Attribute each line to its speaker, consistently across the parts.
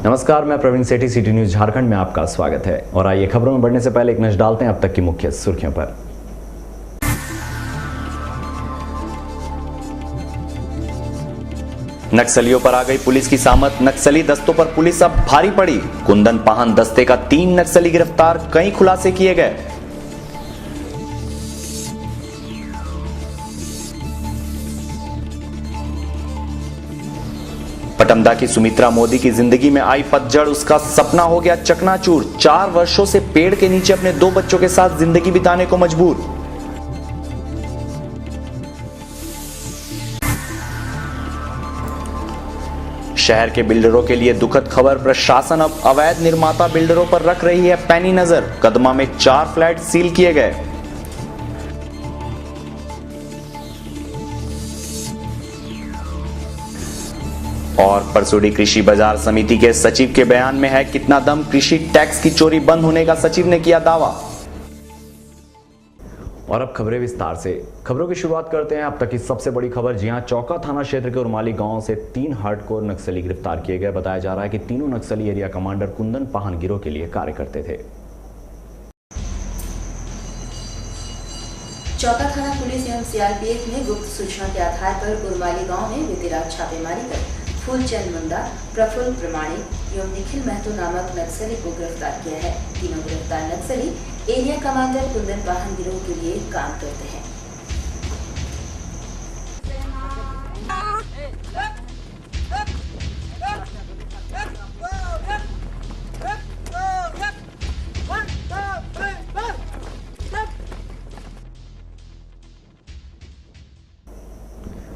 Speaker 1: नमस्कार, मैं प्रवीण सेठी, city news Jharkhand में आपका स्वागत है। और आइए खबरों में बढ़ने से पहले एक नजर डालते हैं अब तक की मुख्य सुर्खियों पर। नक्सलियों पर आ गई पुलिस की सामत, नक्सली दस्तों पर पुलिस अब भारी पड़ी। कुंदन पाहन दस्ते का 3 नक्सली गिरफ्तार, कई खुलासे किए गए। पटमदा की सुमित्रा मोदी की जिंदगी में आई पतझड़, उसका सपना हो गया चकनाचूर। 4 वर्षों से पेड़ के नीचे अपने 2 बच्चों के साथ जिंदगी बिताने को मजबूर। शहर के बिल्डरों के लिए दुखद खबर, प्रशासन अब अवैध निर्माता बिल्डरों पर रख रही है पैनी नजर। कदमा में 4 फ्लैट सील किए गए। और परसोडी कृषि बाजार समिति के सचिव के बयान में है कितना दम, कृषि टैक्स की चोरी बंद होने का सचिव ने किया दावा। और अब खबरें विस्तार से। खबरों की शुरुआत करते हैं अब तक की सबसे बड़ी खबर। जी हां, चौका थाना क्षेत्र के उर्माली गांव से 3 हार्डकोर नक्सली गिरफ्तार किए गए। बताया जा रहा है कि तीनों नक्सली एरिया कमांडर कुंदन पाहन गिरोह के लिए कार्य करते थे।
Speaker 2: चौका थाना पुलिस एवं सीआरपीएफ ने गुप्त सूचना के आधार पर उर्माली गांव में बीती रात छापेमारी कर फूलचंद मुंडा, प्रफुल्ल प्रमाणिक एवं निखिल महतो नामक नक्सली को गिरफ्तार किया है। तीनों गिरफ्तार नक्सली एरिया कमांडर कुंदन पाहन गिरोह के लिए काम करते हैं।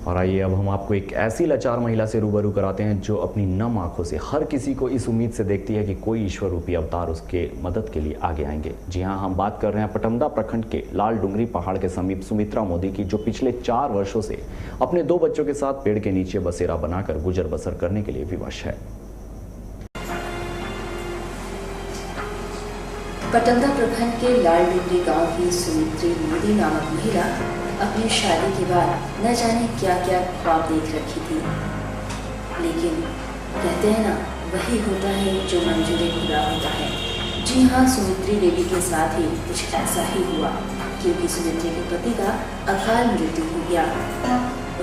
Speaker 1: और आइए अब हम आपको एक ऐसी लाचार महिला से रूबरू कराते हैं जो अपनी नम आंखों से हर किसी को इस उम्मीद से देखती है कि कोई ईश्वर रूपी अवतार उसके मदद के लिए आगे आएंगे। जी हां, हम बात कर रहे हैं पटमदा प्रखंड के लाल डुंगरी पहाड़ के समीप सुमित्रा मोदी की, जो पिछले 4 वर्षों से अपने 2 बच्चों के साथ पेड़ के नीचे बसेरा बनाकर गुजर बसर करने के लिए विवश है।
Speaker 2: पटमदा प्रखंड के लाल डुंगरी गांव की सुमित्री मोदी नामक महिला अपनी शादी के बाद न जाने क्या क्या ख्वाब देख रखी थी, लेकिन कहते हैं ना, वही होता है जो मंजूर खुदा होता है। जी हाँ, सुमित्री देवी के साथ ही कुछ ऐसा ही हुआ, क्योंकि सुमित्री के पति का अकाल मृत्यु हो गया।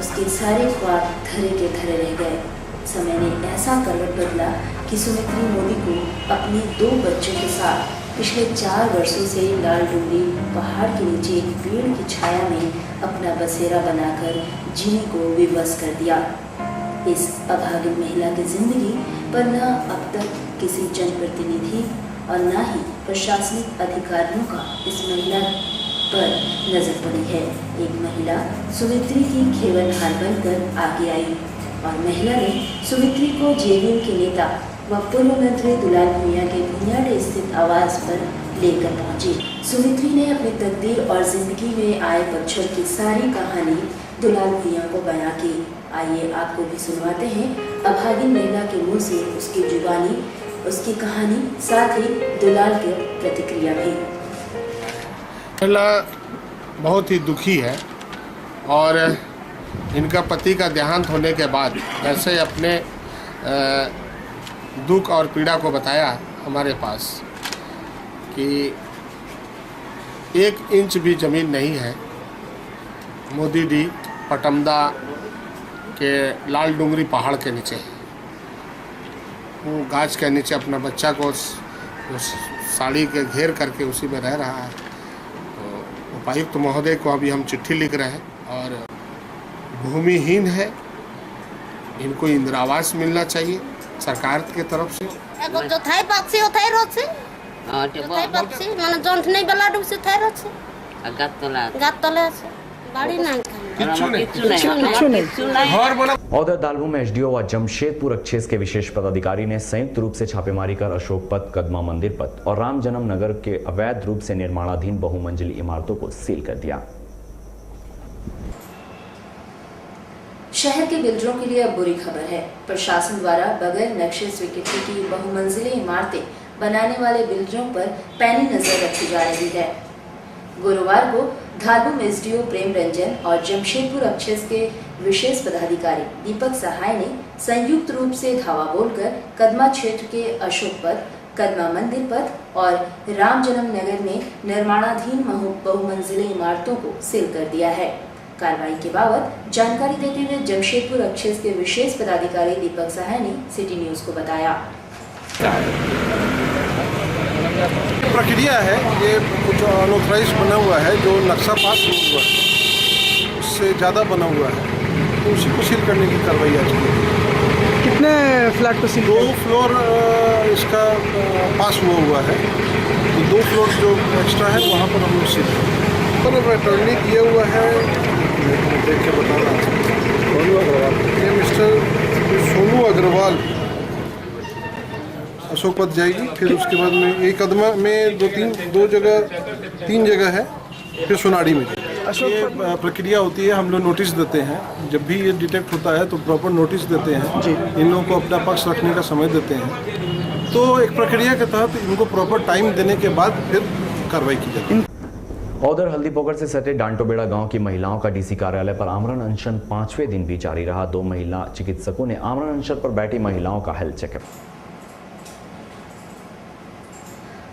Speaker 2: उसके सारे ख्वाब धरे के धरे रह गए। समय ने ऐसा करवट बदला कि सुमित्री मोदी को अपने 2 बच्चों के साथ पिछले 4 वर्षों से लाल डुंगरी पहाड़ के नीचे एक पेड़ की छाया में अपना बसेरा बनाकर जीने को विवश कर दिया। इस अभागिन महिला की जिंदगी पर न अब तक किसी जनप्रतिनिधि और न ही प्रशासनिक अधिकारियों का इस महिला पर नजर पड़ी है। एक महिला सुमित्री की घेवनहार बनकर आगे आई और महिला ने सुमित्री को जेडीयू के नेता व पूर्व मंत्री दुलाल भुइयां के भुइयाडे स्थित आवास पर लेकर पहुंची। सुमित्री ने अपनी तकदीर और जिंदगी में आए पतझड़ की सारी कहानी दुलाल भुइयां को बयां की। आइए आपको भी सुनवाते हैं अभागिन महिला के मुंह से उसकी जुबानी, उसकी कहानी, साथ ही दुलाल की प्रतिक्रिया भी।
Speaker 3: महिला बहुत ही दुखी है और इनका पति का देहांत होने के बाद ऐसे अपने दुख और पीड़ा को बताया हमारे पास कि 1 इंच भी ज़मीन नहीं है। मोदी डी पटमदा के लाल डुंगरी पहाड़ के नीचे, वो गाछ के नीचे अपना बच्चा को उस साड़ी के घेर करके उसी में रह रहा है। तो उपायुक्त महोदय को अभी हम चिट्ठी लिख रहे हैं और भूमिहीन है, इनको इंदिरा आवास मिलना चाहिए सरकार के तरफ से।
Speaker 4: जो थाई पक्षी होता है रोज से थाई पक्षी माने जंत नहीं बला डुब से थाई रोज से गात तले से गाड़ी ना
Speaker 3: किच्छु नहीं घर बना।
Speaker 1: औदर दालमू में एसडीओ व जमशेदपुर अक्षेस के विशेष पदाधिकारी ने संयुक्त रूप से छापेमारी कर अशोक पथ, कदमा मंदिर पथ और राम जन्म नगर के अवैध रूप से निर्माणाधीन बहुमंजिली इमारतों को सील कर दिया।
Speaker 2: शहर के बिल्डरों के लिए अब बुरी खबर है। प्रशासन द्वारा बगैर नक्शे स्वीकृति की बहुमंजिली इमारतें बनाने वाले बिल्डरों पर पैनी नजर रखी जा रही है। गुरुवार को धारपुर एसडीओ प्रेम रंजन और जमशेदपुर अक्षेस के विशेष पदाधिकारी दीपक सहाय ने संयुक्त रूप से धावा बोलकर कदमा क्षेत्र के अशोक पथ, कदमा मंदिर पथ और राम जन्म नगर में निर्माणाधीन बहुमंजिले इमारतों को सील कर दिया है। कार्रवाई के बाबत जानकारी देते हुए जमशेदपुर एक्साइज के विशेष पदाधिकारी दीपक सहाय ने सिटी न्यूज को बताया।
Speaker 5: प्रक्रिया है, ये कुछ अनऑथराइज बना हुआ है, जो नक्शा पास हुआ है उससे ज़्यादा बना हुआ है, तो उसी को सील करने की कार्रवाई आज की।
Speaker 6: कितने फ्लैट को सील?
Speaker 5: 2 फ्लोर इसका पास हुआ है, तो 2 फ्लोर जो एक्स्ट्रा है वहाँ पर हम लोग सील पर अटॉर्नी किया हुआ है। देख के बता रहा हूँ, ये मिस्टर सोनू अग्रवाल अशोक पथ जाएगी, फिर उसके बाद में एक कदमा में 3 जगह है, फिर सोनाड़ी में ये प्रक्रिया होती है। हम लोग नोटिस देते हैं, जब भी ये डिटेक्ट होता है तो प्रॉपर नोटिस देते हैं, इन लोगों को अपना पक्ष रखने का समय देते हैं। तो एक प्रक्रिया के तहत इनको प्रॉपर टाइम देने के बाद फिर कार्रवाई की जाती है।
Speaker 1: उधर हल्दीपोखर से सटे डांटोबेड़ा गांव की महिलाओं का डीसी कार्यालय पर आमरण अनशन 5वें दिन भी जारी रहा। 2 महिला चिकित्सकों ने आमरण अनशन पर बैठी महिलाओं का हेल्थ चेकअप।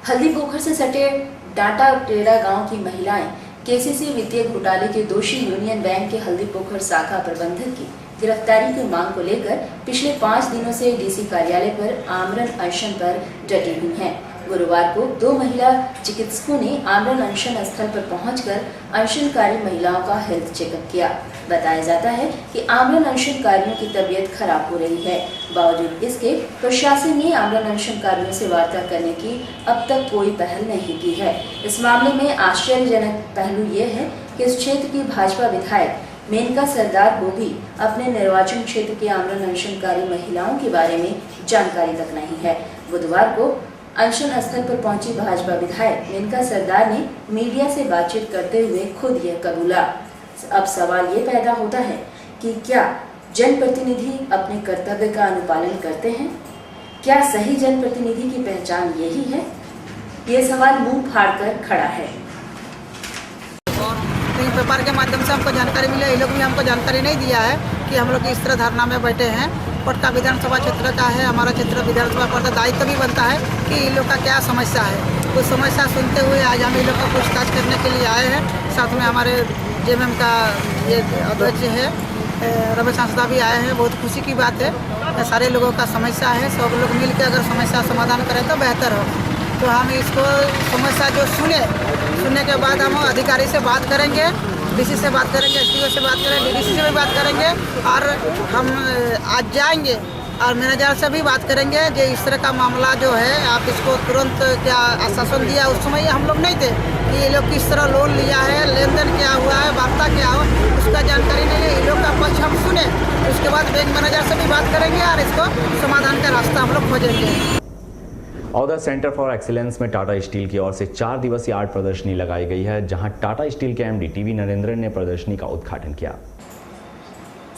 Speaker 2: हल्दीपोखर से सटे डांटोबेड़ा गांव की महिलाएं केसीसी वित्तीय घोटाले के दोषी यूनियन बैंक के हल्दीपोखर शाखा प्रबंधक की गिरफ्तारी की मांग को लेकर पिछले 5 दिनों से डीसी कार्यालय पर आमरण अनशन पर डटी हुई हैं। गुरुवार को 2 महिला चिकित्सकों ने आमरण अनशन स्थल पर पहुंचकर अनशनकारी महिलाओं का हेल्थ चेकअप किया। बताया जाता है कि आमरण अनशनकारियों की तबीयत खराब हो रही है। बावजूद इसके प्रशासन ने आमरण अनशनकारियों से वार्ता करने की अब तक कोई पहल नहीं की है। इस मामले में आश्चर्यजनक पहलू ये है कि इस क्षेत्र की भाजपा विधायक मेनका सरदार को भी अपने निर्वाचन क्षेत्र के आमरण अनशनकारी महिलाओं के बारे में जानकारी तक नहीं है। बुधवार को अनशन स्थल पर पहुंची भाजपा विधायक मेनका सरदार ने मीडिया से बातचीत करते हुए खुद यह कबूला। अब सवाल ये पैदा होता है कि क्या जनप्रतिनिधि अपने कर्तव्य का अनुपालन करते हैं? क्या सही जनप्रतिनिधि की पहचान यही है? ये सवाल मुंह फाड़कर खड़ा है।
Speaker 6: पेपर के माध्यम से हमको जानकारी मिली, ये लोग भी हमको जानकारी नहीं दिया है कि हम लोग इस तरह धरना में बैठे हैं। पटका विधानसभा क्षेत्र का है, हमारा क्षेत्र विधानसभा पर दायित्व भी बनता है कि इन लोग का क्या समस्या है। कुछ समस्या सुनते हुए आज हम इन लोग का पूछताछ करने के लिए आए हैं। साथ में हमारे जेएमएम का ये अध्यक्ष है रमेश हंसदा भी आए हैं। बहुत खुशी की बात है, सारे लोगों का समस्या है, सब लोग मिलकर अगर समस्या समाधान करें तो बेहतर हो। तो हम इसको समस्या जो सुनने के बाद हम अधिकारी से बात करेंगे, डीसी से बात करेंगे, एसडीओ से बात करेंगे, डीडीसी से भी बात करेंगे और हम आज जाएंगे और मैनेजर से भी बात करेंगे। जो इस तरह का मामला जो है आप इसको तुरंत क्या आश्वासन दिया, उस समय हम लोग नहीं थे कि ये लोग किस तरह लोन लिया है, लेन देन क्या हुआ है, वार्ता क्या हो, उसका जानकारी नहीं है। ये लोग का पक्ष हम सुने, उसके बाद बैंक मैनेजर से भी बात करेंगे और इसको समाधान का रास्ता हम लोग खोजेंगे।
Speaker 1: औदा सेंटर फॉर एक्सीलेंस में टाटा स्टील की ओर से 4 दिवसीय आर्ट प्रदर्शनी लगाई गई है, जहां टाटा स्टील के एमडी टीवी नरेंद्रन ने प्रदर्शनी का उद्घाटन किया।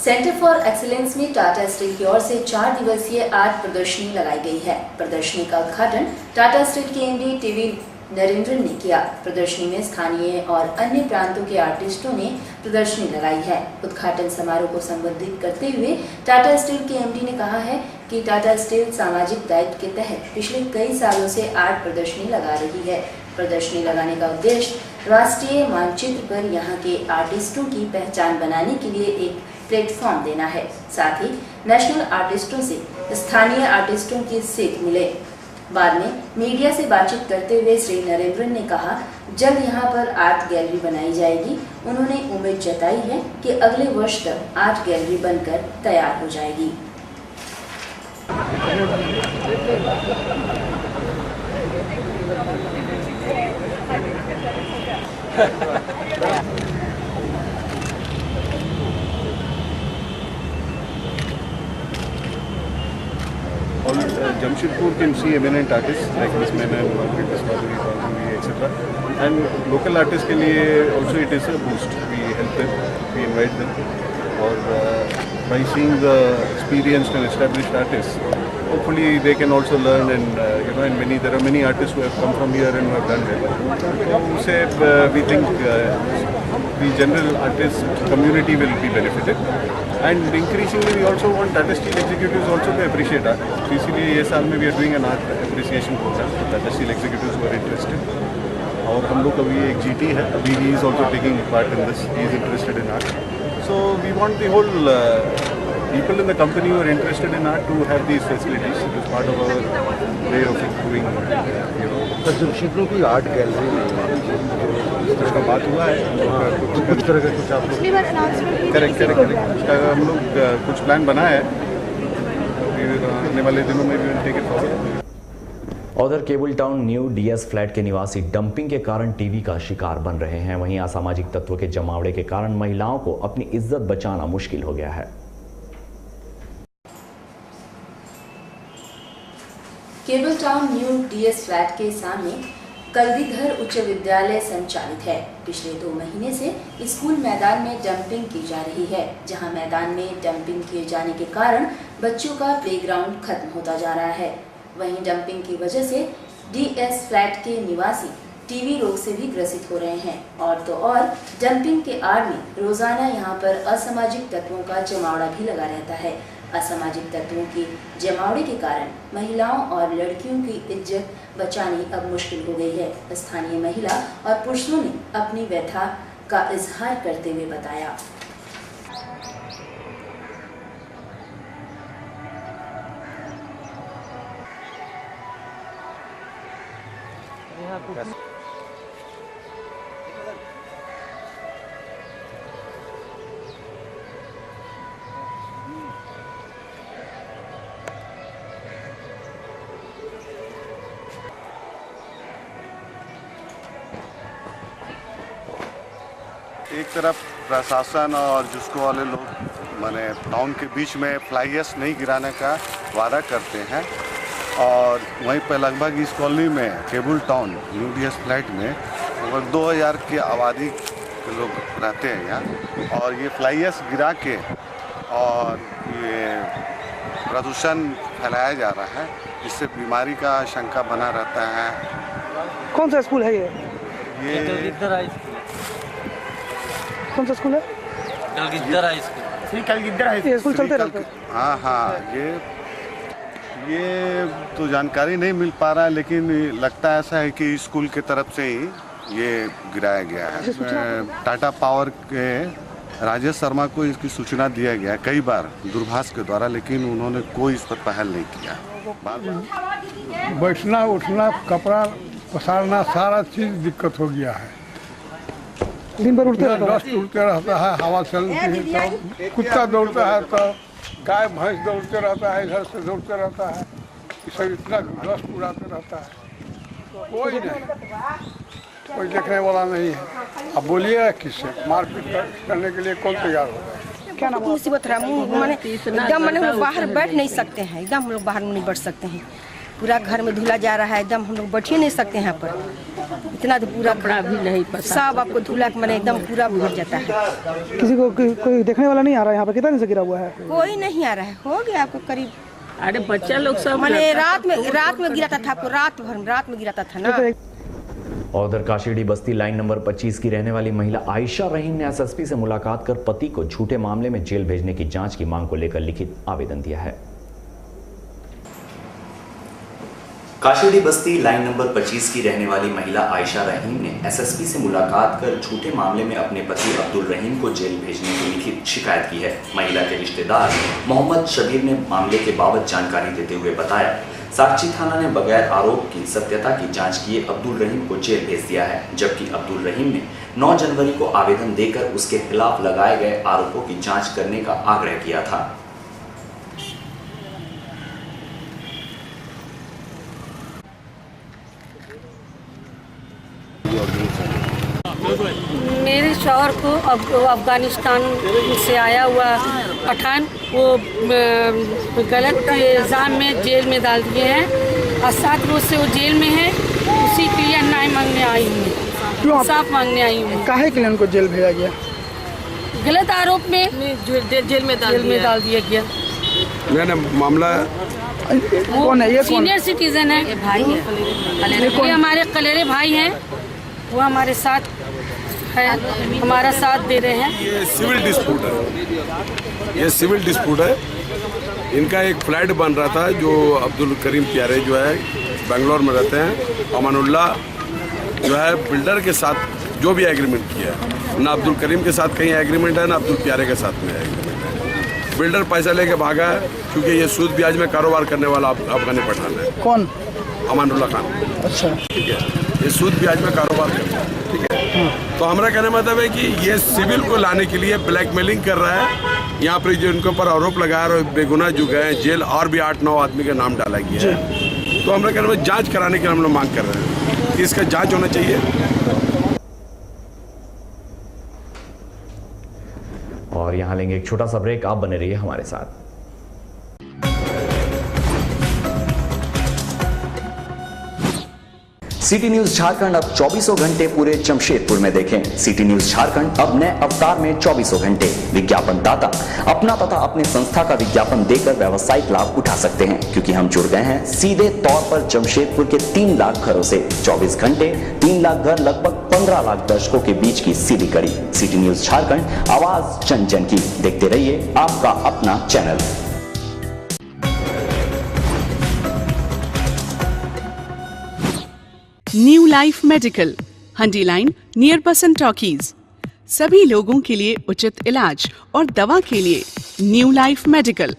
Speaker 2: सेंटर फॉर एक्सीलेंस में टाटा स्टील की ओर से 4 दिवसीय आर्ट प्रदर्शनी लगाई गई है। प्रदर्शनी का उद्घाटन टाटा स्टील के एमडी टीवी नरेंद्रन ने किया। प्रदर्शनी में स्थानीय और अन्य प्रांतों के आर्टिस्टों ने प्रदर्शनी लगाई है। उद्घाटन समारोह को संबोधित करते हुए टाटा स्टील के एमडी ने कहा है कि टाटा स्टील सामाजिक दायित्व के तहत पिछले कई सालों से आर्ट प्रदर्शनी लगा रही है। प्रदर्शनी लगाने का उद्देश्य राष्ट्रीय मानचित्र पर यहाँ के आर्टिस्टों की पहचान बनाने के लिए एक प्लेटफॉर्म देना है। साथ ही नेशनल आर्टिस्टों से स्थानीय आर्टिस्टों की सीख मिले। बाद में मीडिया से बातचीत करते हुए श्री नरेंद्रन ने कहा, जल्द यहाँ पर आर्ट गैलरी बनाई जाएगी। उन्होंने उम्मीद जताई है कि अगले वर्ष तक आर्ट गैलरी बनकर तैयार हो जाएगी।
Speaker 5: Jamshedpur can see eminent artists like Miss Menon, Margaret Discovery, etc. And local artists के लिए also it is a boost. We help them, we invite them, or by seeing the experienced and established artists, hopefully they can also learn and and there are many artists who have come from here and who have done well. So we think the general artist community will be benefited. And increasingly we also want Tata steel executives also to appreciate art. तो इसीलिए ये साल में we are doing an art appreciation program Tata steel executives who are interested. और हम लोग अभी एक GT है, अभी he is also taking part in this, he is interested in art. So we want the whole people in the company who are interested in art to have these facilities. It is part of our way of doing, you know.
Speaker 7: तो जमशेदपुर कोई art gallery नहीं है,
Speaker 5: इस तरह का बात हुआ है,
Speaker 7: कुछ तरह का कुछ आप लोग
Speaker 5: करेक्ट उसका हम लोग कुछ प्लान बनाया है, आने वाले दिनों में भी टेक इट फॉरवर्ड।
Speaker 1: उधर cable town new DS flat के निवासी डंपिंग के कारण टीवी का शिकार बन रहे हैं। वहीं असामाजिक तत्वों के जमावड़े के कारण महिलाओं को अपनी इज्जत बचाना मुश्किल हो गया है।
Speaker 2: Cable town new DS flat के सामने कलगीधर उच्च विद्यालय संचालित है। पिछले 2 महीने से स्कूल मैदान में डंपिंग की जा रही है, जहां मैदान में डंपिंग किए जाने के कारण बच्चों का प्लेग्राउंड खत्म होता जा रहा है। वहीं डंपिंग की वजह से DS फ्लैट के निवासी टीवी रोग से भी ग्रसित हो रहे हैं। और तो और डंपिंग के आड़ में रोजाना यहां पर असामाजिक तत्वों का जमावड़ा भी लगा रहता है। असामाजिक तत्वों के जमावड़े के कारण महिलाओं और लड़कियों की इज्जत बचानी अब मुश्किल हो गई है। स्थानीय महिला और पुरुषों ने अपनी व्यथा का इजहार करते हुए बताया।
Speaker 5: एक तरफ प्रशासन और जिसको वाले लोग माने टाउन के बीच में फ्लाईएस नहीं गिराने का वादा करते हैं, और वहीं पर लगभग इस कॉलोनी में cable town new DS flat में लगभग 2000 की आबादी के लोग रहते हैं यहाँ, और ये फ्लाईएस गिरा के और ये प्रदूषण फैलाया जा रहा है, जिससे बीमारी का शंका बना रहता है।
Speaker 8: कौन सा स्कूल है ये कौन सा स्कूल है?
Speaker 3: Kalgidhar high school.
Speaker 8: ये स्कूल चलते रहते हैं?
Speaker 5: हाँ, ये तो जानकारी नहीं मिल पा रहा है, लेकिन लगता ऐसा है कि स्कूल के तरफ से ही ये गिराया गया है। टाटा पावर के राजेश शर्मा को इसकी सूचना दिया गया कई बार दूरभाष के द्वारा, लेकिन उन्होंने कोई इस पर पहल नहीं किया।
Speaker 9: बैठना उठना, कपड़ा पसारना, सारा चीज़ दिक्कत हो गया है।
Speaker 8: दिन भर उठते
Speaker 9: डस्ट उड़ते रहता है, हवा चलती है, तो कुत्ता दौड़ता है, तो गाय भैंस दौड़ते रहता है, इधर से दौड़ते रहता है, सब इतना डस्ट उड़ाते रहता है। कोई नहीं, कोई देखने वाला नहीं है। अब बोलिए किससे मारपीट करने के लिए कौन तैयार होगा?
Speaker 8: क्या नाम?
Speaker 10: मुसीबत रहा माने एकदम माने बाहर बैठ नहीं सकते हैं, एकदम हम लोग बाहर नहीं बैठ सकते हैं। पूरा घर में धुला जा रहा है, एकदम हम लोग बैठ ही नहीं सकते हैं यहाँ पर। इतना तो पूरा कपड़ा भी नहीं पता, सब आपको धुला के मैंने एकदम पूरा भर जाता है।
Speaker 8: किसी को कोई देखने वाला नहीं आ रहा है यहाँ पर? कितना दिन से गिरा हुआ है?
Speaker 10: कोई नहीं आ रहा है, हो गया आपको करीब।
Speaker 6: अरे बच्चा लोग सब
Speaker 10: मैंने रात में गिराता था, आपको रात में गिराता था ना।
Speaker 1: और उधर काशीडी बस्ती लाइन नंबर 25 की रहने वाली महिला आयशा रहीम ने SSP से मुलाकात कर पति को झूठे मामले में जेल भेजने की जांच की मांग को लेकर लिखित आवेदन दिया है।
Speaker 11: काशीडी बस्ती लाइन नंबर 25 की रहने वाली महिला आयशा रहीम ने SSP से मुलाकात कर झूठे मामले में अपने पति अब्दुल रहीम को जेल भेजने की लिखित शिकायत की है। महिला के रिश्तेदार मोहम्मद शबीर ने मामले के बाबत जानकारी देते हुए बताया, साक्षी थाना ने बगैर आरोप की सत्यता की जांच किए अब्दुल रहीम को जेल भेज दिया है, जबकि अब्दुल रहीम ने 9 जनवरी को आवेदन देकर उसके खिलाफ लगाए गए आरोपों की जांच करने का आग्रह किया था।
Speaker 12: मेरे शौहर को अफगानिस्तान से आया हुआ पठान वो गलत इल्ज़ाम में जेल में डाल दिए हैं और 7 रोज से वो जेल में है। उसी के लिए न्याय मांगने आई हूँ, इंसाफ मांगने आई हूँ।
Speaker 8: काहे के लिए उनको जेल भेजा गया?
Speaker 12: गलत आरोप में जेल में डाल दिया गया।
Speaker 9: मैंने मामला
Speaker 8: कौन है? ये
Speaker 12: सीनियर सिटीजन है, भाई है, ये हमारे कलेरे भाई हैं, वो हमारे साथ है, हमारा साथ दे रहे हैं।
Speaker 9: ये सिविल डिस्प्यूट है, ये सिविल डिस्प्यूट है। इनका एक फ्लैट बन रहा था जो अब्दुल करीम प्यारे जो है बेंगलोर में रहते हैं, अमानुल्ला जो है बिल्डर के साथ जो भी एग्रीमेंट किया है, ना अब्दुल करीम के साथ कहीं एग्रीमेंट है, ना अब्दुल प्यारे के साथ में एग्रीमेंट है। बिल्डर पैसा लेके भागा है क्योंकि ये सूद ब्याज में कारोबार करने वाला अफगानी पठान है।
Speaker 8: कौन?
Speaker 9: अमानुल्ला खान।
Speaker 8: अच्छा,
Speaker 9: ठीक है, ये सूद ब्याज में कारोबार करता है। ठीक है, तो हमारा कहने मतलब है कि ये सिविल को लाने के लिए ब्लैकमेलिंग कर रहा है। यहाँ पर जो इनके ऊपर आरोप लगाया और बेगुनाह जो गए जेल, और भी 8-9 आदमी का नाम डाला गया है। तो हमारा कहने में जांच कराने की हम लोग मांग कर रहे हैं कि इसका जांच होना चाहिए।
Speaker 1: और यहाँ लेंगे एक छोटा सा ब्रेक, आप बने रहिए हमारे साथ।
Speaker 11: सिटी न्यूज झारखंड अब 24 घंटे पूरे जमशेदपुर में देखें। सिटी न्यूज झारखंड अब नए अवतार में 24 घंटे विज्ञापन दाता अपना तथा अपनी संस्था का विज्ञापन देकर व्यावसायिक लाभ उठा सकते हैं, क्योंकि हम जुड़ गए हैं सीधे तौर पर जमशेदपुर के 3 लाख घरों से। 24 घंटे 3 लाख घर, लगभग 15 लाख दर्शकों के बीच की सीधी कड़ी। सिटी न्यूज झारखंड, आवाज जन जन की। देखते रहिए आपका अपना channel.
Speaker 13: New life medical, Handi line, near Basant talkies. सभी लोगों के लिए उचित इलाज और दवा के लिए न्यू लाइफ मेडिकल।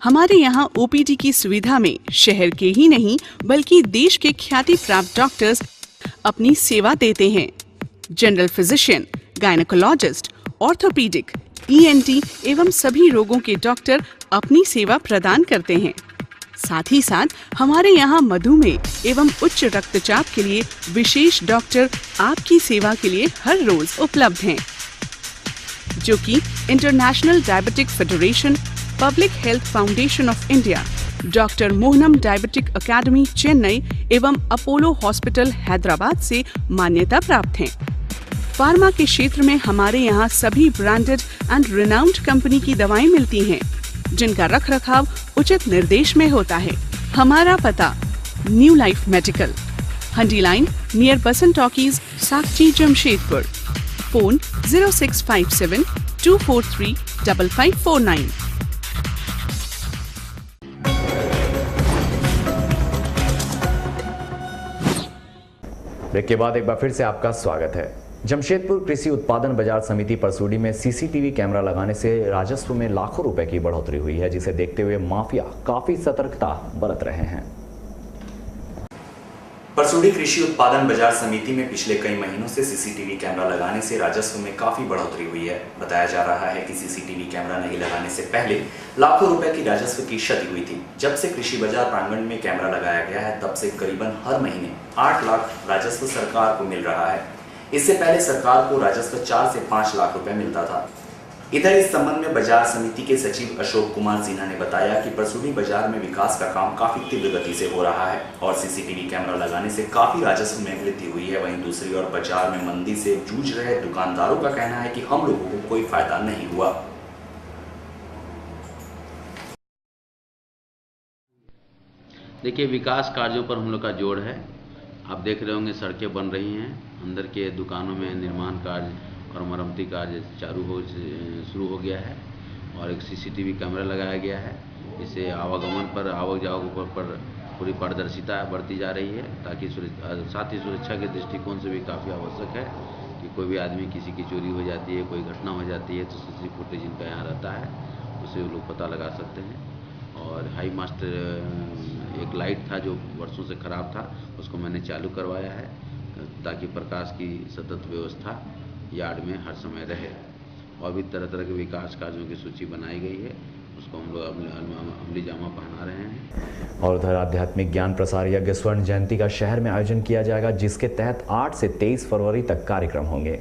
Speaker 13: हमारे यहाँ ओपीडी की सुविधा में शहर के ही नहीं बल्कि देश के ख्याति प्राप्त डॉक्टर्स अपनी सेवा देते हैं। General physician, gynaecologist, orthopaedic, ENT एवं सभी रोगों के डॉक्टर अपनी सेवा प्रदान करते हैं। साथ ही साथ हमारे यहाँ मधुमेह एवं उच्च रक्तचाप के लिए विशेष डॉक्टर आपकी सेवा के लिए हर रोज उपलब्ध हैं, जो कि international diabetic federation, public health foundation of India, doctor Mohanam diabetic academy Chennai एवं अपोलो हॉस्पिटल हैदराबाद से मान्यता प्राप्त हैं। फार्मा के क्षेत्र में हमारे यहाँ सभी ब्रांडेड एंड रिनाउंड कंपनी की दवाएं मिलती हैं, जिनका रखरखाव उचित निर्देश में होता है। हमारा पता new life medical, Handi line, near Basant talkies, Sakchi, Jamshedpur. Phone 0657 243 5549।
Speaker 1: Break के बाद एक बार फिर से आपका स्वागत है। जमशेदपुर कृषि उत्पादन बाजार समिति परसूडी में सीसीटीवी कैमरा लगाने से राजस्व में लाखों रुपए की बढ़ोतरी हुई है, जिसे देखते हुए माफिया काफी सतर्कता बरत रहे हैं।
Speaker 11: परसूडी कृषि उत्पादन बाजार समिति में पिछले कई महीनों से सीसीटीवी कैमरा लगाने से राजस्व में काफी बढ़ोतरी हुई है। बताया जा रहा है कि सीसीटीवी कैमरा नहीं लगाने से पहले लाखों रुपए की राजस्व की क्षति हुई थी। जब से कृषि बाजार प्रांगण में कैमरा लगाया गया है, तब से करीबन हर महीने 8 लाख राजस्व सरकार को मिल रहा है। इससे पहले सरकार को राजस्व 4 से 5 लाख रुपए मिलता था। इधर इस संबंध में बाजार समिति के सचिव अशोक कुमार सिन्हा ने बताया कि परसूडी बाजार में विकास का काम काफी तीव्र गति से हो रहा है और सीसीटीवी कैमरा लगाने से काफी राजस्व में वृद्धि हुई है। वहीं दूसरी ओर बाजार में मंदी से जूझ रहे दुकानदारों का कहना है कि हम लोगों को कोई फायदा नहीं हुआ।
Speaker 14: देखिए, विकास कार्यों पर हम लोग का जोर है। आप देख रहे होंगे सड़कें बन रही हैं, अंदर के दुकानों में निर्माण कार्य और मरम्मती कार्य शुरू हो गया है और एक सीसीटीवी कैमरा लगाया गया है। इससे आवागमन पर, आवक जावक पर पूरी पारदर्शिता बढ़ती जा रही है, ताकि साथ ही सुरक्षा के दृष्टिकोण से भी काफ़ी आवश्यक है कि कोई भी आदमी किसी की चोरी हो जाती है, कोई घटना हो जाती है, तो सीसीटीवी फुटेज इनका यहाँ रहता है, उसे वो लोग पता लगा सकते हैं। और हाई मास्टर एक लाइट था जो वर्षों से ख़राब था, उसको मैंने चालू करवाया है ताकि प्रकाश की सतत व्यवस्था यार्ड में हर समय रहे। और भी तरह तरह के विकास कार्यों की सूची बनाई गई है, उसको हम लोग अमली जामा पहना रहे हैं।
Speaker 1: और उधर आध्यात्मिक ज्ञान प्रसार यज्ञ स्वर्ण जयंती का शहर में आयोजन किया जाएगा, जिसके तहत 8 से 23 फरवरी तक कार्यक्रम होंगे।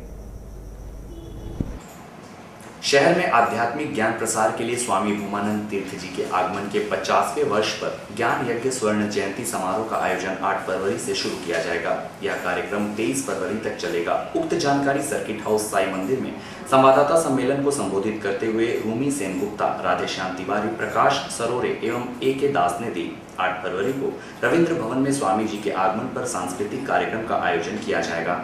Speaker 11: शहर में आध्यात्मिक ज्ञान प्रसार के लिए स्वामी भूमानंद तीर्थ जी के आगमन के 50वें वर्ष पर ज्ञान यज्ञ स्वर्ण जयंती समारोह का आयोजन 8 फरवरी से शुरू किया जाएगा। यह कार्यक्रम 23 फरवरी तक चलेगा। उक्त जानकारी सर्किट हाउस साई मंदिर में संवाददाता सम्मेलन को संबोधित करते हुए रूमी सेनगुप्ता, राधेश्याम तिवारी, प्रकाश सरोरे एवं AK दास ने दी। 8 फरवरी को रविंद्र भवन में स्वामी जी के आगमन पर सांस्कृतिक कार्यक्रम का आयोजन किया जाएगा।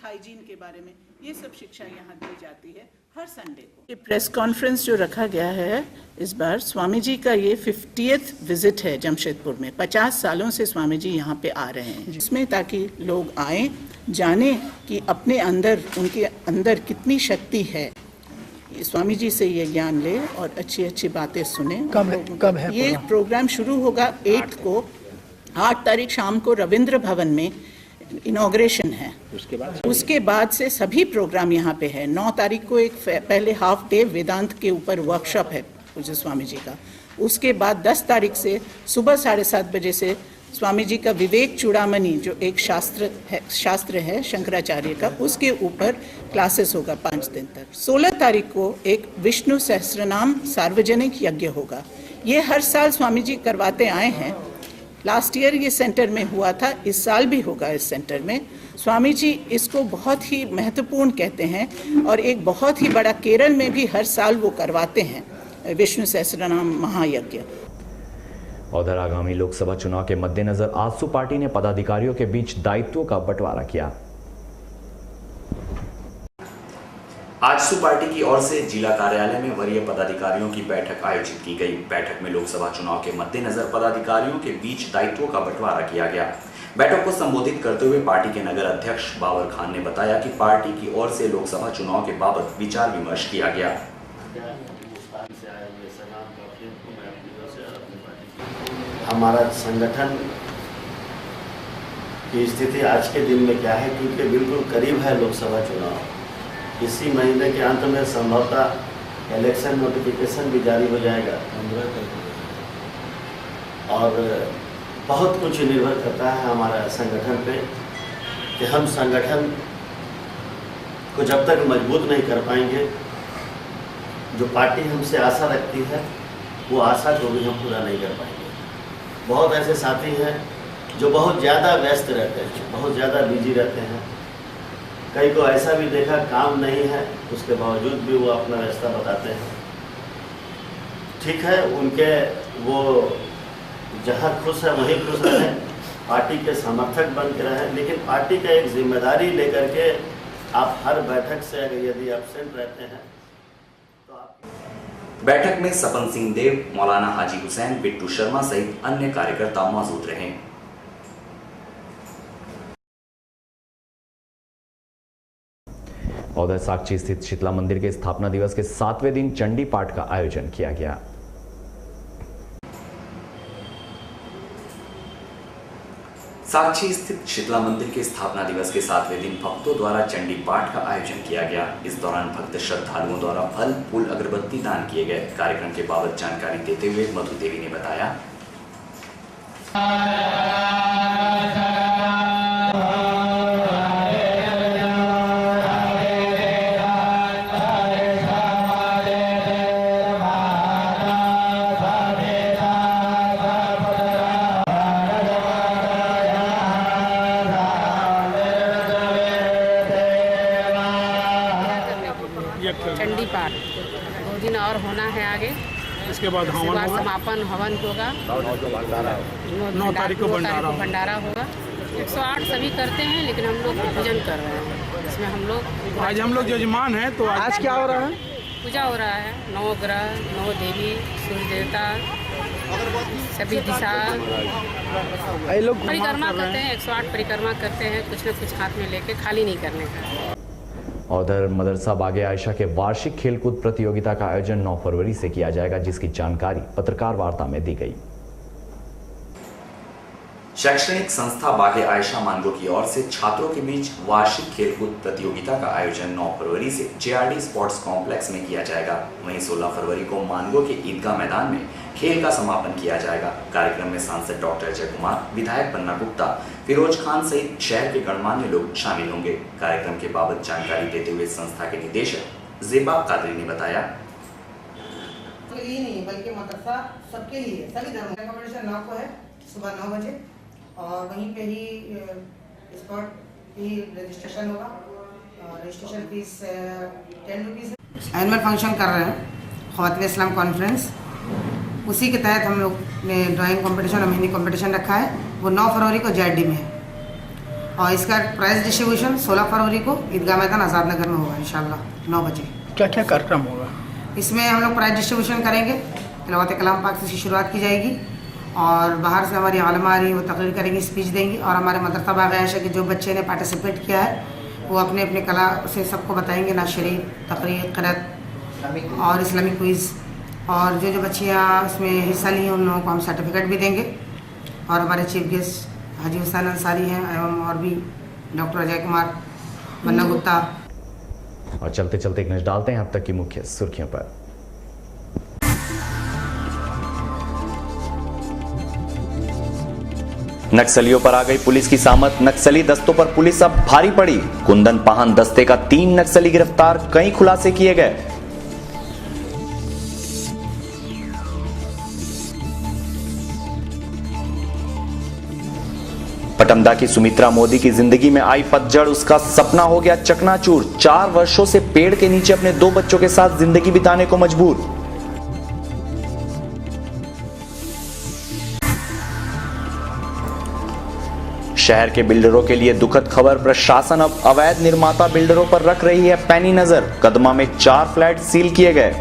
Speaker 15: हाइजीन के बारे में, ये सब शिक्षा यहाँ दी जाती है हर संडे को। ये प्रेस कॉन्फ्रेंस जो रखा गया है इस बार, स्वामी जी का ये 50th विजिट है जमशेदपुर में। 50 सालों से स्वामी जी यहाँ पे आ रहे हैं, जिसमें ताकि लोग आए, जाने कि अपने अंदर, उनके अंदर कितनी शक्ति है, स्वामी जी से ये ज्ञान ले और अच्छी अच्छी बातें सुने।
Speaker 8: कब है
Speaker 15: ये प्रोग्राम शुरू होगा 8 को, 8 तारीख शाम को रविंद्र भवन में इनॉग्रेशन है। उसके बाद से सभी प्रोग्राम यहाँ पे है। 9 तारीख को एक पहले हाफ डे वेदांत के ऊपर वर्कशॉप है पूज्य स्वामी जी का। उसके बाद 10 तारीख से सुबह 7:30 बजे से स्वामी जी का विवेक चूड़ामणि, जो एक शास्त्र है शंकराचार्य का, उसके ऊपर क्लासेस होगा 5 दिन तक। 16 तारीख को एक विष्णु सहस्त्रनाम सार्वजनिक यज्ञ होगा। ये हर साल स्वामी जी करवाते आए हैं। लास्ट ईयर ये सेंटर में हुआ था, इस साल भी होगा इस सेंटर में। स्वामी जी इसको बहुत ही महत्वपूर्ण कहते हैं और एक बहुत ही बड़ा, केरल में भी हर साल वो करवाते हैं विष्णु सहस्त्रनाम महायज्ञ।
Speaker 1: उधर आगामी लोकसभा चुनाव के मद्देनजर आजसू पार्टी ने पदाधिकारियों के बीच दायित्वों का बंटवारा किया।
Speaker 11: आजसू पार्टी की ओर से जिला कार्यालय में वरीय पदाधिकारियों की बैठक आयोजित की गई। बैठक में लोकसभा चुनाव के मद्देनजर पदाधिकारियों के बीच दायित्वों का बंटवारा किया गया। बैठक को संबोधित करते हुए पार्टी के नगर अध्यक्ष बाबर खान ने बताया कि पार्टी की ओर से लोकसभा चुनाव के बाबत विचार विमर्श किया गया।
Speaker 16: हमारा संगठन की स्थिति आज के दिन में क्या है, क्योंकि बिल्कुल करीब है लोकसभा चुनाव। इसी महीने के अंत में संभवतः इलेक्शन नोटिफिकेशन भी जारी हो जाएगा और बहुत कुछ निर्भर करता है हमारा संगठन पे कि हम संगठन को जब तक मजबूत नहीं कर पाएंगे, जो पार्टी हमसे आशा रखती है वो आशा को भी हम पूरा नहीं कर पाएंगे। बहुत ऐसे साथी हैं जो बहुत ज़्यादा व्यस्त रहते हैं, बहुत ज़्यादा बिजी रहते हैं। कई को ऐसा भी देखा काम नहीं है, उसके बावजूद भी वो अपना रास्ता बताते हैं। ठीक है, उनके वो जहाँ खुश है वहीं खुश रहें, पार्टी के समर्थक बन के रहें, लेकिन पार्टी का एक जिम्मेदारी लेकर के आप हर बैठक से अगर यदि एब्सेंट रहते हैं तो आप।
Speaker 11: बैठक में सपन सिंह देव, मौलाना हाजी हुसैन, बिट्टू शर्मा सहित अन्य कार्यकर्ता मौजूद रहे।
Speaker 1: उधर साक्षी स्थित शीतला मंदिर के स्थापना दिवस के 7वें दिन चंडी पाठ का आयोजन किया गया।
Speaker 11: साक्षी स्थित शीतला मंदिर के स्थापना दिवस के 7वें दिन भक्तों द्वारा चंडी पाठ का आयोजन किया गया। इस दौरान भक्त श्रद्धालुओं द्वारा फल, फूल, अगरबत्ती दान किए गए। कार्यक्रम के बाबत जानकारी देते हुए मधु देवी ने बताया,
Speaker 12: चंडी पाठ 2 दिन और होना है आगे।
Speaker 9: इसके बाद
Speaker 12: समापन हवन होगा।
Speaker 9: 9 तारीख को
Speaker 12: भंडारा होगा। 108 सभी करते हैं, लेकिन हम लोग पूजन कर रहे हैं। इसमें हम लोग
Speaker 9: आज यजमान हैं, तो आज क्या हो रहा है?
Speaker 12: पूजा हो रहा है। 9 ग्रह, 9 देवी, सूर्य देवता, सभी दिशा परिक्रमा करते हैं। 108 परिक्रमा करते हैं, कुछ न कुछ हाथ में लेके, खाली नहीं करने का।
Speaker 1: उधर मदरसा बागे आयशा के वार्षिक खेलकूद प्रतियोगिता का आयोजन 9 फरवरी से किया जाएगा, जिसकी जानकारी पत्रकार वार्ता में दी गई।
Speaker 11: शैक्षणिक संस्था बागे आयशा मानगो की ओर से छात्रों के बीच वार्षिक खेलकूद प्रतियोगिता का आयोजन 9 फरवरी से जेआरडी स्पोर्ट्स कॉम्प्लेक्स में किया जाएगा। वहीं 16 फरवरी को मानगो के ईदगाह मैदान में खेल का समापन किया जाएगा। कार्यक्रम में सांसद डॉक्टर अजय कुमार, विधायक पन्ना गुप्ता, फिरोज खान सहित शहर के गणमान्य लोग शामिल होंगे। कार्यक्रम के बाबत जानकारी देते हुए संस्था के निदेशक जेबा कादरी ने बताया,
Speaker 6: ये नहीं बल्कि मदरसा सबके ही है, सभी धर्म का कॉम्पिटिशन 9 को है सुबह 9 बजे और वहीं पे ही स्पॉट ही रजिस्ट्रेशन होगा। रजिस्ट्रेशन फीस 10 रुपीज़ है। एनुअल फंक्शन कर रहे हैं ख़वातीन इस्लाम कॉन्फ्रेंस, उसी के तहत हम लोग ने ड्राइंग कंपटीशन और मेहंदी कंपटीशन रखा है। वो 9 फरवरी को जेआरडी में है और इसका प्राइज डिस्ट्रीब्यूशन 16 फरवरी को ईदगाह मैदान आज़ाद नगर में होगा इंशाल्लाह 9 बजे।
Speaker 8: क्या क्या कार्यक्रम होगा
Speaker 6: इसमें? हम लोग प्राइज डिस्ट्रीब्यूशन करेंगे, तिलावत कलाम पाक से शुरुआत की जाएगी और बाहर से हमारी आलमा आ रही वो तकरीर करेंगी, स्पीच देंगी और हमारे मदरसा बाग़ आयशा के जो बच्चे ने पार्टिसिपेट किया है वो अपने अपने कला से सबको बताएंगे, नात शरीफ, तकरीर, क़िरात और इस्लामिक क्विज़। और जो बच्चियाँ इसमें हिस्सा ली हैं उन लोगों को हम सर्टिफिकेट भी देंगे। और हमारे चीफ गेस्ट हाजी हुसैन अंसारी हैं एवं और भी डॉक्टर अजय कुमार, मन्ना गुप्ता।
Speaker 1: और चलते चलते एक नजर डालते हैं अब तक की मुख्य सुर्खियों पर। नक्सलियों पर आ गई पुलिस की सामत, नक्सली दस्तों पर पुलिस अब भारी पड़ी। कुंदन पाहन दस्ते का 3 नक्सली गिरफ्तार, कई खुलासे किए गए। पटमदा की सुमित्रा मोदी की जिंदगी में आई पतझड़, उसका सपना हो गया चकनाचूर। 4 वर्षों से पेड़ के नीचे अपने 2 बच्चों के साथ जिंदगी बिताने को मजबूर। शहर के बिल्डरों के लिए दुखद खबर, प्रशासन अब अवैध निर्माता बिल्डरों पर रख रही है पैनी नजर। कदमा में 4 फ्लैट सील किए गए।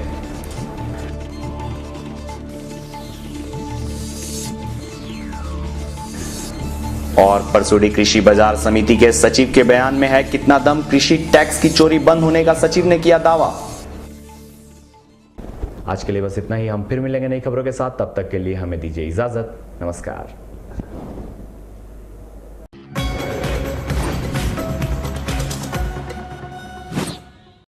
Speaker 1: और परसोडी कृषि बाजार समिति के सचिव के बयान में है कितना दम, कृषि टैक्स की चोरी बंद होने का सचिव ने किया दावा। आज के लिए बस इतना ही, हम फिर मिलेंगे नई खबरों के साथ, तब तक के लिए हमें दीजिए इजाजत, नमस्कार।